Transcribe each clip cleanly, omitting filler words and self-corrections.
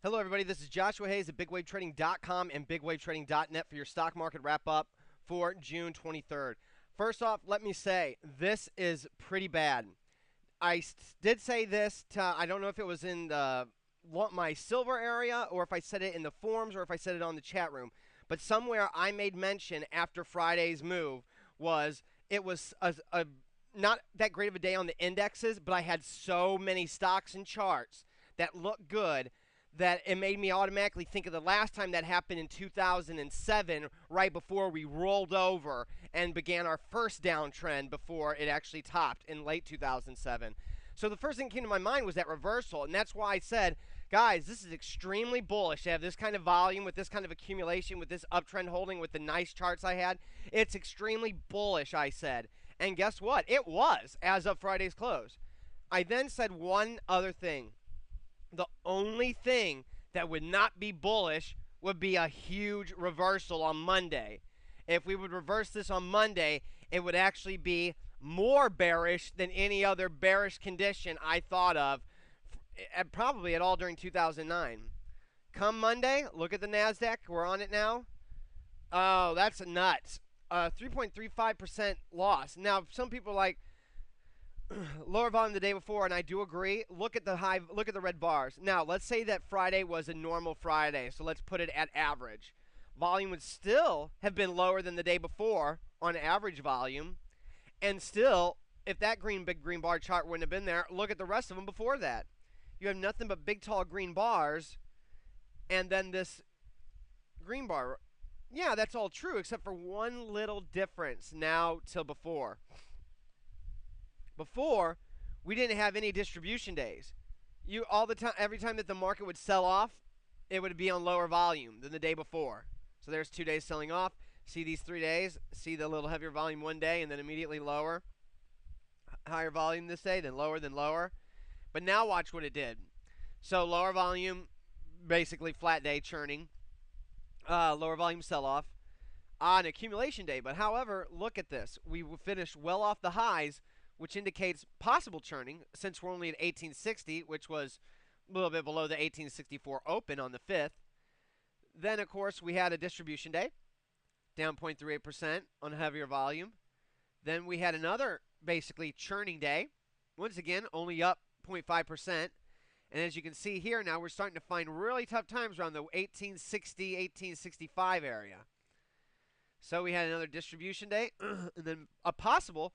Hello, everybody. This is Joshua Hayes at BigWaveTrading.com and BigWaveTrading.net for your stock market wrap up for June 23rd. First off, let me say this is pretty bad. Did say this I don't know if it was in my silver area or if I said it in the forums or if I said it on the chat room, but somewhere I made mention after Friday's move was it was a not that great of a day on the indexes, but I had so many stocks and charts that looked good that it made me automatically think of the last time that happened in 2007, right before we rolled over and began our first downtrend before it actually topped in late 2007. So the first thing that came to my mind was that reversal, and that's why I said, guys, this is extremely bullish to have this kind of volume with this kind of accumulation with this uptrend holding with the nice charts I had. It's extremely bullish, I said. And guess what? It was as of Friday's close. I then said one other thing. The only thing that would not be bullish would be a huge reversal on Monday. If we would reverse this on Monday, it would actually be more bearish than any other bearish condition I thought of, probably at all during 2009. Come Monday, look at the NASDAQ. We're on it now. Oh, that's nuts. 3.35% loss. Now, some people are like, lower volume the day before, and I do agree. Look at the red bars. Now, let's say that Friday was a normal Friday, so let's put it at average. Volume would still have been lower than the day before on average volume, and still, if that big green bar chart wouldn't have been there, look at the rest of them before that. You have nothing but big, tall green bars, and then this green bar. Yeah, that's all true, except for one little difference now till before. Before, we didn't have any distribution days. Every time that the market would sell off, it would be on lower volume than the day before. So there's 2 days selling off. See these 3 days. See the little heavier volume one day and then immediately lower. Higher volume this day, then lower, then lower. But now watch what it did. So lower volume, basically flat day churning. Lower volume sell-off on accumulation day. But however, look at this. We finished well off the highs, which indicates possible churning since we're only at 1860, which was a little bit below the 1864 open on the 5th. Then, of course, we had a distribution day, down 0.38% on heavier volume. Then we had another, basically, churning day. Once again, only up 0.5%. And as you can see here now, we're starting to find really tough times around the 1860, 1865 area. So we had another distribution day, and then a possible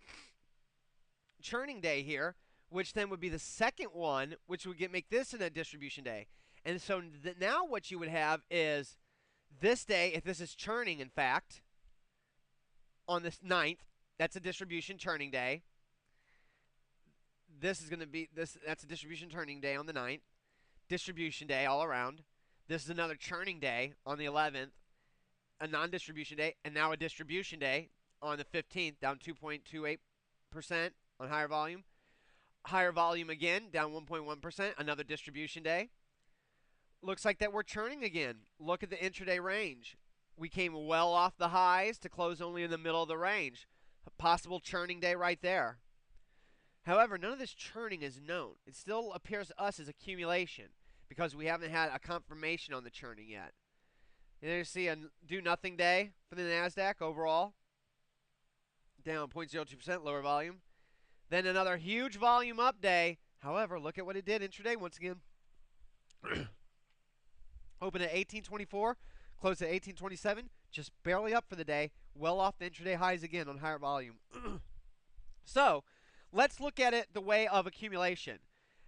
churning day here, which then would be the second one, which would make this in a distribution day. And so now what you would have is this day, if this is churning, in fact, on this 9th, that's a distribution churning day. This is going to be that's a distribution turning day on the 9th. Distribution day all around. This is another churning day on the 11th. A non-distribution day, and now a distribution day on the 15th, down 2.28% on higher volume. Higher volume again, down 1.1%, another distribution day. Looks like that we're churning again. Look at the intraday range. We came well off the highs to close only in the middle of the range. A possible churning day right there. However, none of this churning is known. It still appears to us as accumulation because we haven't had a confirmation on the churning yet. And there you see a do-nothing day for the NASDAQ overall. Down 0.02%, lower volume. Then another huge volume up day. However, look at what it did intraday once again. Opened at 1824, closed at 1827, just barely up for the day, well off the intraday highs again on higher volume. So, let's look at it the way of accumulation.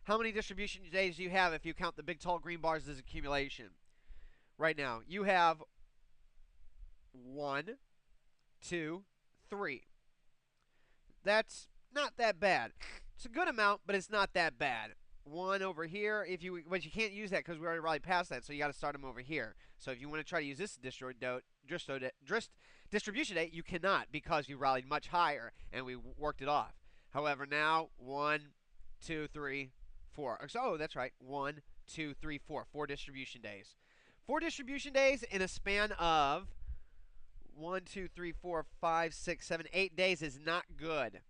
How many distribution days do you have if you count the big tall green bars as accumulation? Right now, you have 1, 2, 3. That's not that bad. It's a good amount, but it's not that bad. 1 over here, but you can't use that because we already rallied past that, so you got to start them over here. So if you want to try to use this distribution day, you cannot because you rallied much higher and we worked it off. However, now 1, 2, 3, 4. So that's right, 1, 2, 3, 4. 4 distribution days. 4 distribution days in a span of 1, 2, 3, 4, 5, 6, 7, 8 days is not good.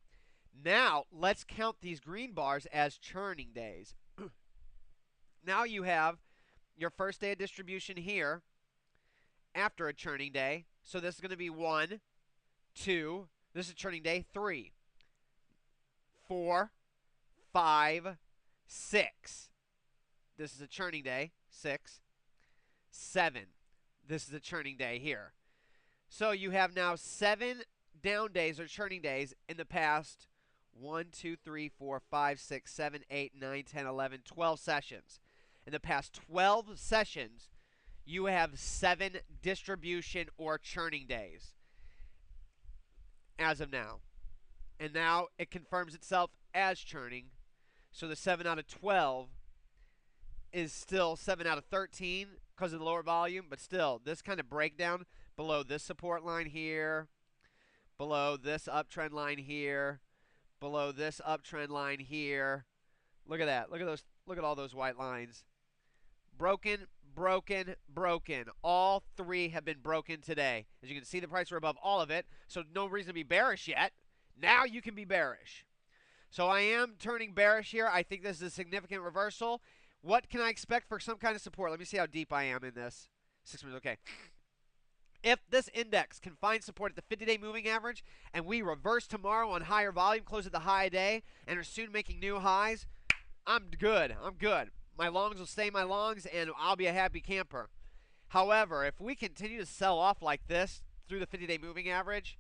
Now, let's count these green bars as churning days. Now you have your first day of distribution here after a churning day. So this is going to be 1, 2. This is churning day 3, 4, 5, 6. This is a churning day 6, 7. This is a churning day here. So you have now 7 down days or churning days in the past 1, 2, 3, 4, 5, 6, 7, 8, 9, 10, 11, 12 sessions. In the past 12 sessions, you have 7 distribution or churning days as of now. And now it confirms itself as churning. So the 7 out of 12 is still 7 out of 13 because of the lower volume. But still, this kind of breakdown below this support line here, below this uptrend line here, below this uptrend line here. Look at that. Look at those. Look at all those white lines. Broken, broken, broken. All 3 have been broken today. As you can see, the price are above all of it, so no reason to be bearish yet. Now you can be bearish. So I am turning bearish here. I think this is a significant reversal. What can I expect for some kind of support? Let me see how deep I am in this. 6 minutes, okay. If this index can find support at the 50-day moving average and we reverse tomorrow on higher volume, close at the high day, and are soon making new highs, I'm good. I'm good. My longs will stay my longs, and I'll be a happy camper. However, if we continue to sell off like this through the 50-day moving average,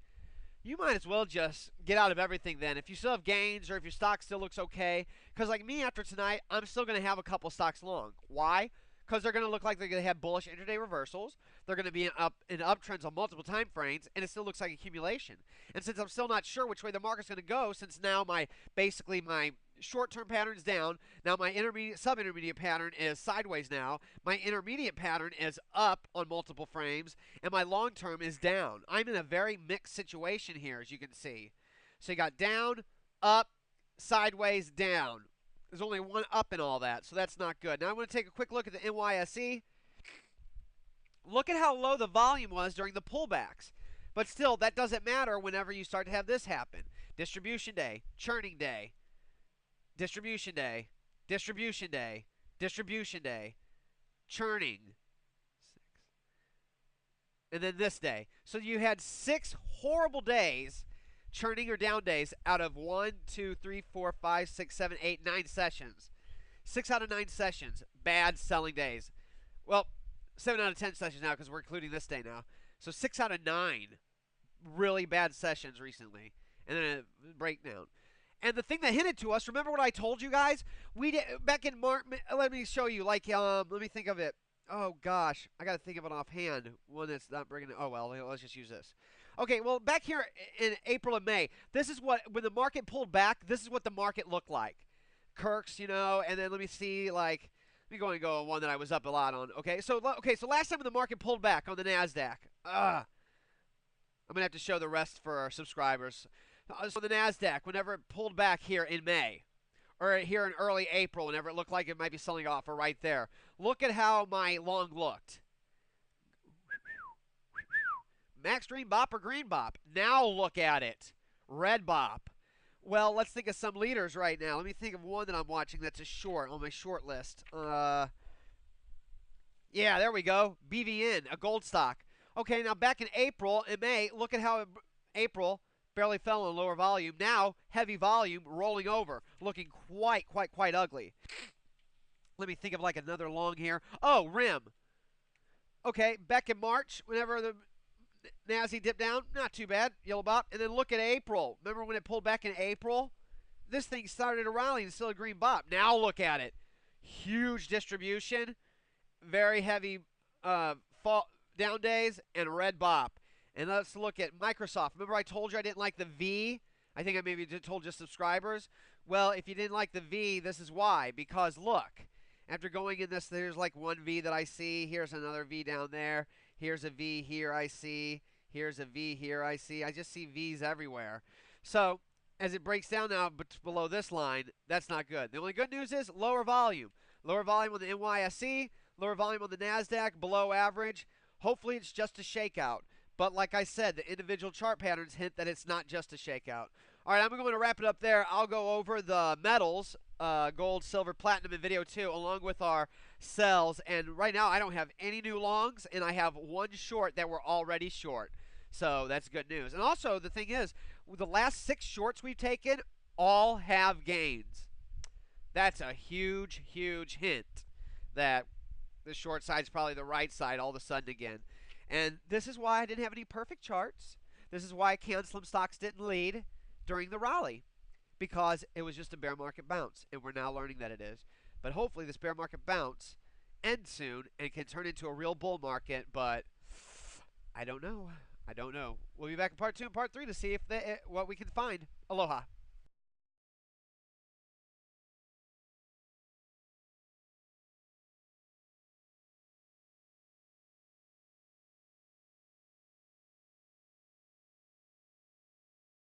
you might as well just get out of everything then. If you still have gains or if your stock still looks okay, because like me after tonight, I'm still going to have a couple stocks long. Why? Because they're going to look like they're going to have bullish intraday reversals. They're going to be in uptrends on multiple time frames, and it still looks like accumulation. And since I'm still not sure which way the market's going to go, since now my short-term pattern is down, now my sub-intermediate pattern is sideways now, my intermediate pattern is up on multiple frames, and my long-term is down. I'm in a very mixed situation here, as you can see. So you got down, up, sideways, down. There's only one up in all that, so that's not good. Now I want to take a quick look at the NYSE. Look at how low the volume was during the pullbacks. But still, that doesn't matter whenever you start to have this happen. Distribution day, churning day, distribution day, distribution day, distribution day, churning. 6. And then this day. So you had 6 horrible days, churning or down days, out of 1, 2, 3, 4, 5, 6, 7, 8, 9 sessions. 6 out of 9 sessions, bad selling days. Well, 7 out of 10 sessions now because we're including this day now. So 6 out of 9 really bad sessions recently. And then a breakdown. And the thing that hinted to us, remember what I told you guys? We did back in March. Let me show you. Like, let me think of it. Oh gosh, I got to think of it offhand. One that's not bringing it. Oh well, let's just use this. Okay, well back here in April and May, this is what when the market pulled back. This is what the market looked like. Kirk's, and then let me see. Like, let me go on one that I was up a lot on. Okay, so last time when the market pulled back on the Nasdaq. I'm gonna have to show the rest for our subscribers. So the Nasdaq, whenever it pulled back here in May, or here in early April, whenever it looked like it might be selling off, or right there, look at how my long looked. Max Green Bop or Green Bop? Now look at it. Red Bop. Well, let's think of some leaders right now. Let me think of one that I'm watching that's a short on my short list. Yeah, there we go. BVN, a gold stock. Okay, now back in April and May, look at how April barely fell on lower volume. Now, heavy volume, rolling over, looking quite ugly. Let me think of like another long here. Oh, RIM. Okay, back in March, whenever the NASI dipped down, not too bad, yellow bop. And then look at April. Remember when it pulled back in April? This thing started to rally and still a green bop. Now look at it. Huge distribution, very heavy fall down days, and red bop. And let's look at Microsoft. Remember I told you I didn't like the V? I think I maybe told just subscribers. Well, if you didn't like the V, this is why. Because look, after going in this, there's like one V that I see. Here's another V down there. Here's a V here I see. Here's a V here I see. I just see V's everywhere. So as it breaks down now below this line, that's not good. The only good news is lower volume. Lower volume on the NYSE, lower volume on the NASDAQ, below average. Hopefully it's just a shakeout. But like I said, the individual chart patterns hint that it's not just a shakeout. All right, I'm going to wrap it up there. I'll go over the metals, gold, silver, platinum in video 2, along with our sells. And right now, I don't have any new longs, and I have one short that were already short. So that's good news. And also, the thing is, the last 6 shorts we've taken all have gains. That's a huge, huge hint that the short side's probably the right side all of a sudden again. And this is why I didn't have any perfect charts. This is why Can Slim stocks didn't lead during the rally, because it was just a bear market bounce, and we're now learning that it is. But hopefully this bear market bounce ends soon and can turn into a real bull market, but I don't know. I don't know. We'll be back in part 2 and part 3 to see if what we can find. Aloha.